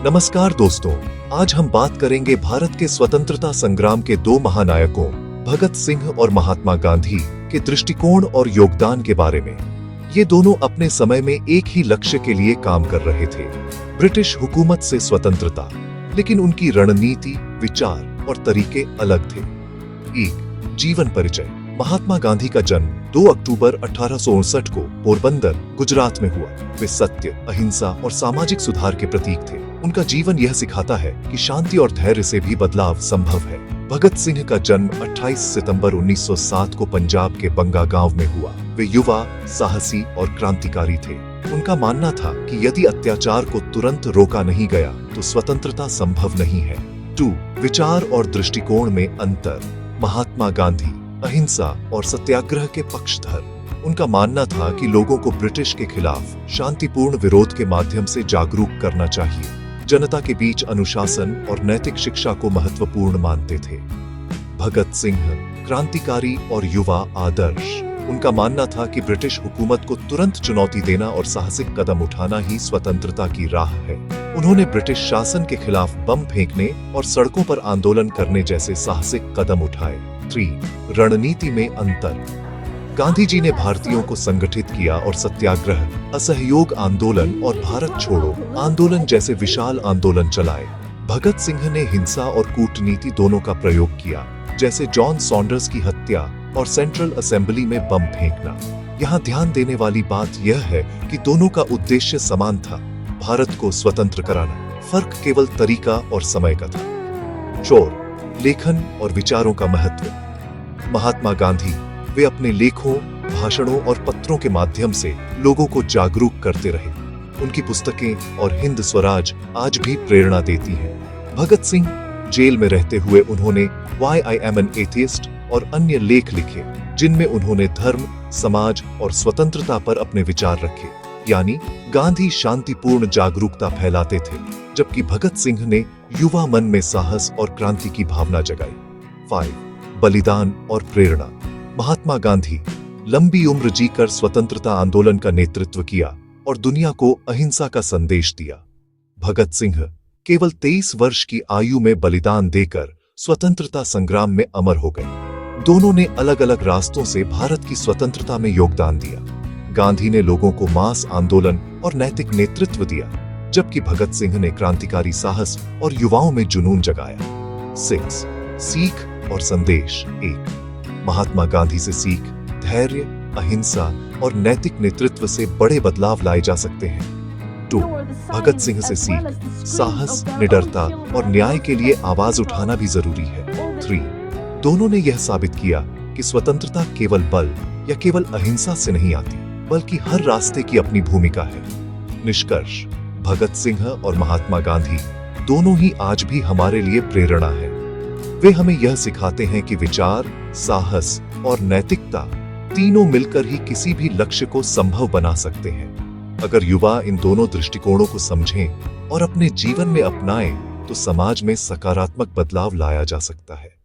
नमस्कार दोस्तों, आज हम बात करेंगे भारत के स्वतंत्रता संग्राम के दो महानायकों भगत सिंह और महात्मा गांधी के दृष्टिकोण और योगदान के बारे में। ये दोनों अपने समय में एक ही लक्ष्य के लिए काम कर रहे थे, ब्रिटिश हुकूमत से स्वतंत्रता, लेकिन उनकी रणनीति, विचार और तरीके अलग थे। 1. जीवन परिचय। महात्मा गांधी का जन्म 2 अक्टूबर 1859 को पोरबंदर, गुजरात में हुआ। वे सत्य, अहिंसा और सामाजिक सुधार के प्रतीक थे। उनका जीवन यह सिखाता है कि शांति और धैर्य से भी बदलाव संभव है। भगत सिंह का जन्म 28 सितंबर 1907 को पंजाब के बंगा गांव में हुआ। वे युवा, साहसी और क्रांतिकारी थे। उनका मानना था कि यदि अत्याचार को तुरंत रोका नहीं गया तो स्वतंत्रता संभव नहीं है। 2. विचार और दृष्टिकोण में अंतर। महात्मा गांधी अहिंसा और सत्याग्रह के पक्षधर। उनका मानना था कि लोगों को ब्रिटिश के खिलाफ शांतिपूर्ण विरोध के माध्यम से जागरूक करना चाहिए। जनता के बीच अनुशासन और नैतिक शिक्षा को महत्वपूर्ण मानते थे। भगत सिंह क्रांतिकारी और युवा आदर्श। उनका मानना था कि ब्रिटिश हुकूमत को तुरंत चुनौती देना और साहसिक कदम उठाना ही स्वतंत्रता की राह है। उन्होंने ब्रिटिश शासन के खिलाफ बम फेंकने और सड़कों पर आंदोलन करने जैसे साहसिक कदम उठाए। 3. रणनीति में अंतर। गांधी जी ने भारतीयों को संगठित किया और सत्याग्रह, असहयोग आंदोलन और भारत छोड़ो आंदोलन जैसे विशाल आंदोलन चलाए। भगत सिंह ने हिंसा और कूटनीति दोनों का प्रयोग किया, जैसे जॉन सॉन्डर्स की हत्या और सेंट्रल असेंबली में बम फेंकना। यहाँ ध्यान देने वाली बात यह है कि दोनों का उद्देश्य समान था, भारत को स्वतंत्र कराना। फर्क केवल तरीका और समय का था। 4. लेखन और विचारों का महत्व। महात्मा गांधी वे अपने लेखों, भाषणों और पत्रों के माध्यम से लोगों को जागरूक करते रहे। उनकी पुस्तकें और हिंद स्वराज आज भी प्रेरणा देती हैं। भगत सिंह जेल में रहते हुए उन्होंने Why I Am an Atheist और अन्य लेख लिखे, जिनमें उन्होंने धर्म, समाज और स्वतंत्रता पर अपने विचार रखे। यानी गांधी शांतिपूर्ण जागरूकता फैलाते थे, जबकि भगत सिंह ने युवा मन में साहस और क्रांति की भावना जगाई। 5. बलिदान और प्रेरणा। महात्मा गांधी लंबी उम्र जीकर स्वतंत्रता आंदोलन का नेतृत्व किया और दुनिया को अहिंसा का संदेश दिया। भगत सिंह केवल 23 वर्ष की आयु में बलिदान देकर स्वतंत्रता संग्राम में अमर हो गए। दोनों ने अलग अलग रास्तों से भारत की स्वतंत्रता में योगदान दिया। गांधी ने लोगों को मास आंदोलन और नैतिक नेतृत्व दिया, जबकि भगत सिंह ने क्रांतिकारी साहस और युवाओं में जुनून जगाया। 6. सीख और संदेश। 1. महात्मा गांधी से सीख, धैर्य, अहिंसा और नैतिक नेतृत्व से बड़े बदलाव लाए जा सकते हैं। 2. भगत सिंह से सीख, साहस, निडरता और न्याय के लिए आवाज उठाना भी जरूरी है। 3. दोनों ने यह साबित किया कि स्वतंत्रता केवल बल या केवल अहिंसा से नहीं आती, बल्कि हर रास्ते की अपनी भूमिका है। निष्कर्ष, भगत सिंह और महात्मा गांधी दोनों ही आज भी हमारे लिए प्रेरणा है। वे हमें यह सिखाते हैं कि विचार, साहस और नैतिकता तीनों मिलकर ही किसी भी लक्ष्य को संभव बना सकते हैं। अगर युवा इन दोनों दृष्टिकोणों को समझें और अपने जीवन में अपनाएं, तो समाज में सकारात्मक बदलाव लाया जा सकता है।